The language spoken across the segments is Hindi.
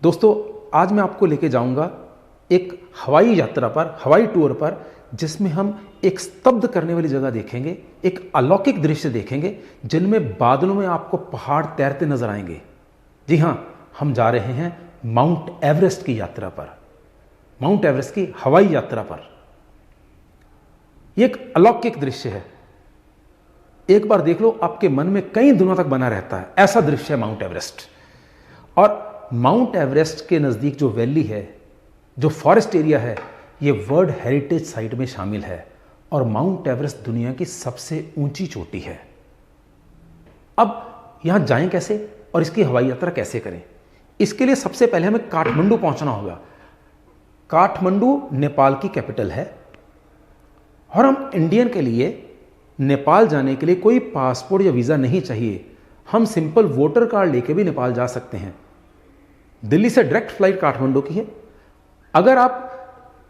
दोस्तों, आज मैं आपको लेके जाऊंगा एक हवाई यात्रा पर, हवाई टूर पर, जिसमें हम एक स्तब्ध करने वाली जगह देखेंगे, एक अलौकिक दृश्य देखेंगे जिनमें बादलों में आपको पहाड़ तैरते नजर आएंगे। जी हां, हम जा रहे हैं माउंट एवरेस्ट की यात्रा पर, माउंट एवरेस्ट की हवाई यात्रा पर। यह एक अलौकिक दृश्य है। एक बार देख लो, आपके मन में कई दिनों तक बना रहता है। ऐसा दृश्य है माउंट एवरेस्ट। और माउंट एवरेस्ट के नज़दीक जो वैली है, जो फॉरेस्ट एरिया है, ये वर्ल्ड हेरिटेज साइट में शामिल है। और माउंट एवरेस्ट दुनिया की सबसे ऊंची चोटी है। अब यहां जाएं कैसे और इसकी हवाई यात्रा कैसे करें? इसके लिए सबसे पहले हमें काठमांडू पहुंचना होगा। काठमांडू नेपाल की कैपिटल है। और हम इंडियन के लिए नेपाल जाने के लिए कोई पासपोर्ट या वीज़ा नहीं चाहिए। हम सिंपल वोटर कार्ड लेके भी नेपाल जा सकते हैं। दिल्ली से डायरेक्ट फ्लाइट काठमांडू की है। अगर आप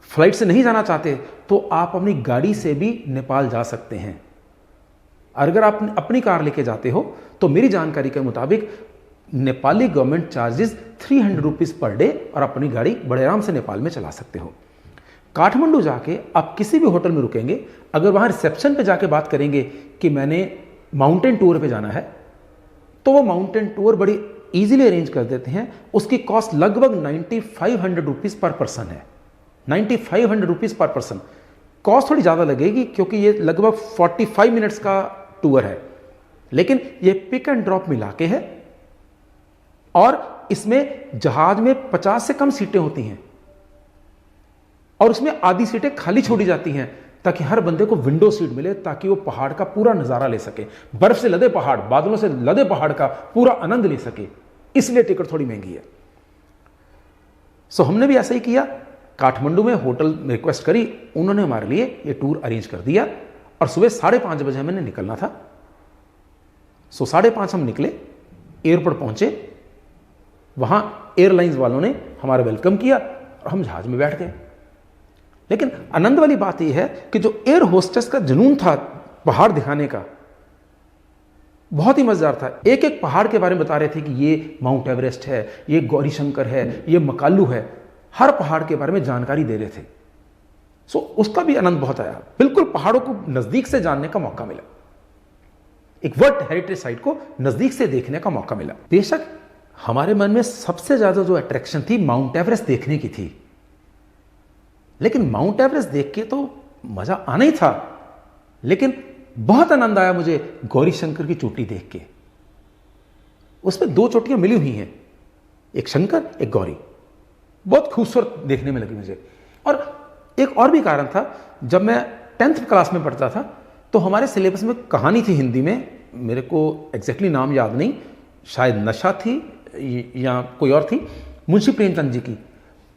फ्लाइट से नहीं जाना चाहते तो आप अपनी गाड़ी से भी नेपाल जा सकते हैं। अगर आप अपनी कार लेके जाते हो तो मेरी जानकारी के मुताबिक Nepali government charges 300 rupees per day, और अपनी गाड़ी बड़े आराम से नेपाल में चला सकते हो। काठमांडू जाके आप किसी भी होटल में रुकेंगे, अगर वहां रिसेप्शन पे जाके बात करेंगे कि मैंने माउंटेन टूर पे जाना है, तो वो माउंटेन टूर बड़ी इजीली अरेंज कर देते हैं। उसकी कॉस्ट लगभग 9500 रुपीज़ पर पर्सन है। 9500 रुपीज़ पर पर्सन। कॉस्ट थोड़ी ज़्यादा लगेगी क्योंकि ये लगभग 45 मिनट्स का टूर है, लेकिन ये पिक एंड ड्रॉप मिला के है। और इसमें जहाज में 50 से कम सीटें होती हैं, और उसमें आधी सीटें खाली छोड़ी जाती हैं ताकि हर बंदे को विंडो सीट मिले, ताकि वो पहाड़ का पूरा नजारा ले सके, बर्फ से लदे पहाड़, बादलों से लदे पहाड़ का पूरा आनंद ले सके। इसलिए टिकट थोड़ी महंगी है। सो हमने भी ऐसा ही किया। काठमांडू में होटल में रिक्वेस्ट करी, उन्होंने हमारे लिए ये टूर अरेंज कर दिया। और सुबह 5:30 बजे हमें निकलना था। सो 5:30 हम निकले, एयरपोर्ट पहुंचे। वहां एयरलाइंस वालों ने हमारा वेलकम किया और हम जहाज में बैठ गए। लेकिन आनंद वाली बात यह है कि जो एयर होस्टेस का जुनून था पहाड़ दिखाने का, बहुत ही मजेदार था। एक एक पहाड़ के बारे में बता रहे थे कि ये माउंट एवरेस्ट है, ये गौरी शंकर है, ये मकालू है। हर पहाड़ के बारे में जानकारी दे रहे थे। सो उसका भी आनंद बहुत आया। बिल्कुल पहाड़ों को नजदीक से जानने का मौका मिला। एक वर्ल्ड हेरिटेज साइट को नजदीक से देखने का मौका मिला। बेशक हमारे मन में सबसे ज्यादा जो अट्रैक्शन थी माउंट एवरेस्ट देखने की थी, लेकिन माउंट एवरेस्ट देख के तो मजा आना ही था। लेकिन बहुत आनंद आया मुझे गौरी शंकर की चोटी देख के। उसमें 2 चोटियां मिली हुई हैं, एक शंकर, एक गौरी। बहुत खूबसूरत देखने में लगी मुझे। और एक और भी कारण था, जब मैं 10th क्लास में पढ़ता था तो हमारे सिलेबस में कहानी थी हिंदी में, मेरे को एग्जैक्टली नाम याद नहीं, शायद नशा थी या कोई और थी, मुंशी प्रेमचंद जी की।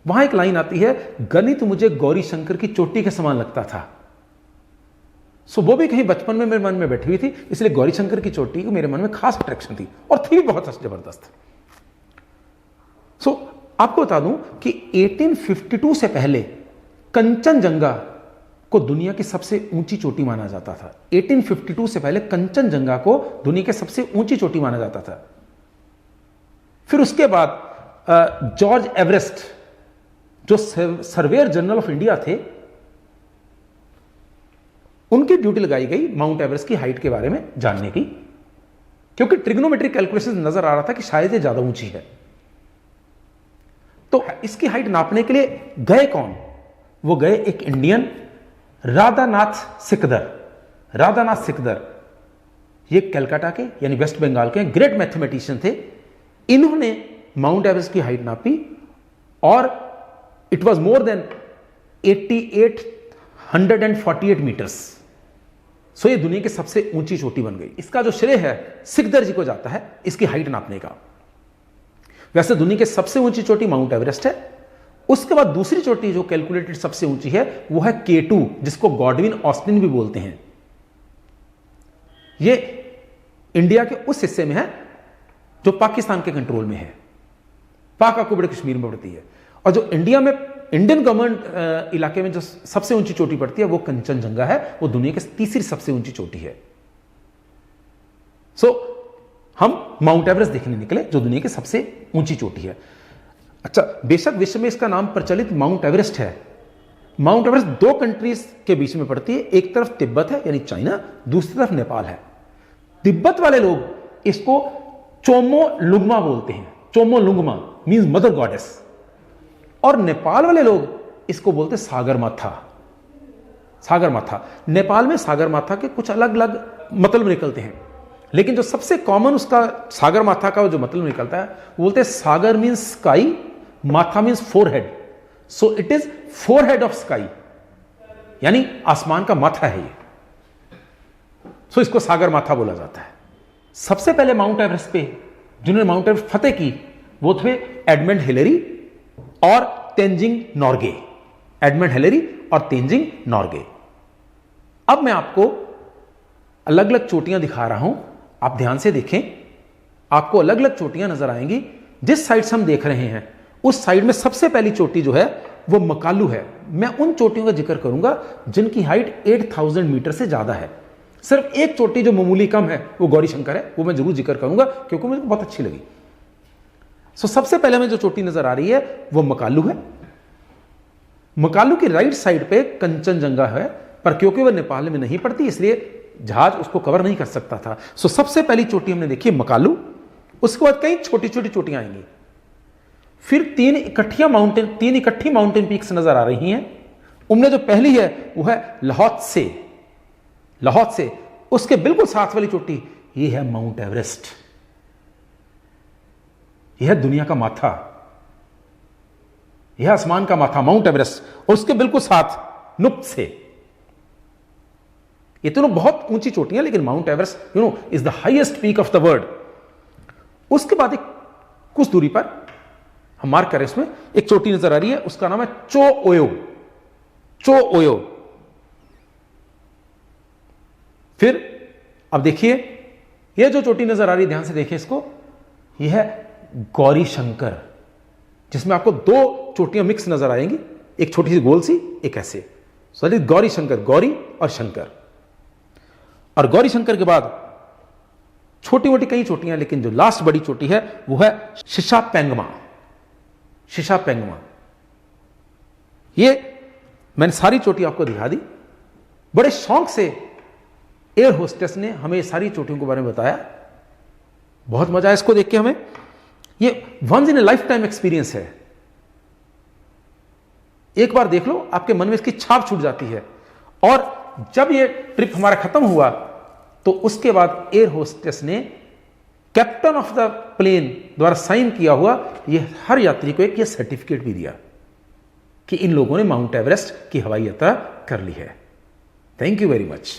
वहां एक लाइन आती है, गणित मुझे गौरी शंकर की चोटी के समान लगता था। सो वो भी कहीं बचपन में मेरे मन में बैठी हुई थी, इसलिए गौरी शंकर की चोटी को मेरे मन में खास अट्रैक्शन थी, और थी बहुत जबरदस्त। सो आपको बता दूं कि 1852 से पहले कंचनजंगा को दुनिया की सबसे ऊंची चोटी माना जाता था। 1852 से पहले कंचनजंगा को दुनिया की सबसे ऊंची चोटी माना जाता था। फिर उसके बाद जॉर्ज एवरेस्ट, जो सर्वेयर जनरल ऑफ इंडिया थे, उनकी ड्यूटी लगाई गई माउंट एवरेस्ट की हाइट के बारे में जानने की, क्योंकि ट्रिग्नोमेट्रिक कैलकुलेशन नजर आ रहा था कि शायद ये ज्यादा ऊंची है। तो इसकी हाइट नापने के लिए गए कौन? वो गए एक इंडियन, राधानाथ सिकदर। राधानाथ सिकदर ये कलकत्ता के यानी वेस्ट बंगाल के ग्रेट मैथमेटिशियन थे। इन्होंने माउंट एवरेस्ट की हाइट नापी और it was more than 8848 meters. So ये दुनिया की सबसे ऊंची चोटी बन गई। इसका जो श्रेय है सिकदर जी को जाता है इसकी हाइट नापने का। वैसे दुनिया की सबसे ऊंची चोटी माउंट एवरेस्ट है। उसके बाद दूसरी चोटी जो कैलकुलेटेड सबसे ऊंची है वो है K2, जिसको गॉडविन ऑस्टिन भी बोलते हैं। ये इंडिया के उस हिस्से में है जो पाकिस्तान के कंट्रोल में है। पाक अक्बड़ कश्मीर में पड़ती है। और जो इंडिया में इंडियन गवर्नमेंट इलाके में जो सबसे ऊंची चोटी पड़ती है वो कंचनजंगा है। वो दुनिया की तीसरी सबसे ऊंची चोटी है। सो हम माउंट एवरेस्ट देखने निकले जो दुनिया की सबसे ऊंची चोटी है। अच्छा, बेशक विश्व में इसका नाम प्रचलित माउंट एवरेस्ट है। माउंट एवरेस्ट दो कंट्रीज के बीच में पड़ती है, एक तरफ तिब्बत है यानी चाइना, दूसरी तरफ नेपाल है। तिब्बत वाले लोग इसको चोमोलुंगमा बोलते हैं, चोमोलुंगमा मींस मदर गॉडेस, और नेपाल वाले लोग इसको बोलते सागरमाथा। सागरमाथा, नेपाल में सागरमाथा के कुछ अलग अलग मतलब निकलते हैं, लेकिन जो सबसे कॉमन उसका सागरमाथा का जो मतलब निकलता है वो बोलते हैं सागर मीन्स स्काई, माथा means forehead, so it is forehead of sky, यानी आसमान का माथा है ये, सो इसको सागरमाथा बोला जाता है। सबसे पहले माउंट एवरेस्ट पे जिन्होंने माउंट एवरेस्ट फतेह की वो थे एडमंड हिलेरी और तेंजिंग नॉर्गे। एडमंड हिलेरी और तेंजिंग नॉर्गे। अब मैं आपको अलग अलग चोटियां दिखा रहा हूं, आप ध्यान से देखें, आपको अलग अलग चोटियां नजर आएंगी। जिस साइड से हम देख रहे हैं उस साइड में सबसे पहली चोटी जो है वो मकालू है। मैं उन चोटियों का जिक्र करूंगा जिनकी हाइट 8000 मीटर से ज्यादा है। सिर्फ एक चोटी जो मामूली कम है वो गौरी शंकर है, वो मैं जरूर जिक्र करूंगा क्योंकि मुझे बहुत अच्छी लगी। सबसे पहले में जो चोटी नजर आ रही है वो मकालू है। मकालू की राइट साइड पे कंचनजंगा है, पर क्योंकि वह नेपाल में नहीं पड़ती इसलिए जहाज उसको कवर नहीं कर सकता था। सबसे पहली चोटी हमने देखी मकालू, उसके बाद कई छोटी छोटी चोटियां आएंगी, फिर तीन इकट्ठी माउंटेन पीक्स नजर आ रही हैं। उनमें जो पहली है वो है लाहौत्से। लाहौत्से, उसके बिल्कुल साथ वाली चोटी ये है माउंट एवरेस्ट। यह है दुनिया का माथा, यह आसमान का माथा माउंट एवरेस्ट, और उसके बिल्कुल साथ नुप्त्से। ये दोनों बहुत ऊंची चोटियां, लेकिन mount Everest is the highest peak of the world. उसके बाद एक कुछ दूरी पर हम मार्क करें, इसमें एक चोटी नजर आ रही है, उसका नाम है चो ओयो। चो ओयो। फिर अब देखिए यह जो चोटी नजर आ रही है, ध्यान से देखिए इसको, यह है गौरी शंकर, जिसमें आपको दो चोटियां मिक्स नजर आएंगी, एक छोटी सी गोल सी, एक ऐसे। सॉरी, गौरी शंकर, गौरी और शंकर। और गौरी शंकर के बाद छोटी मोटी कई चोटियां, लेकिन जो लास्ट बड़ी चोटी है वो है शिशापेंगमा। शिशापेंगमा, ये मैंने सारी चोटी आपको दिखा दी। बड़े शौक से एयर होस्टेस ने हमें सारी चोटियों के बारे में बताया, बहुत मजा आया इसको देख के हमें। ये once in a life time experience है, एक बार देख लो आपके मन में इसकी छाप छूट जाती है। और जब ये ट्रिप हमारा खत्म हुआ तो उसके बाद एयर होस्टेस ने कैप्टन ऑफ द प्लेन द्वारा साइन किया हुआ ये हर यात्री को एक ये सर्टिफिकेट भी दिया कि इन लोगों ने माउंट एवरेस्ट की हवाई यात्रा कर ली है। Thank you very much.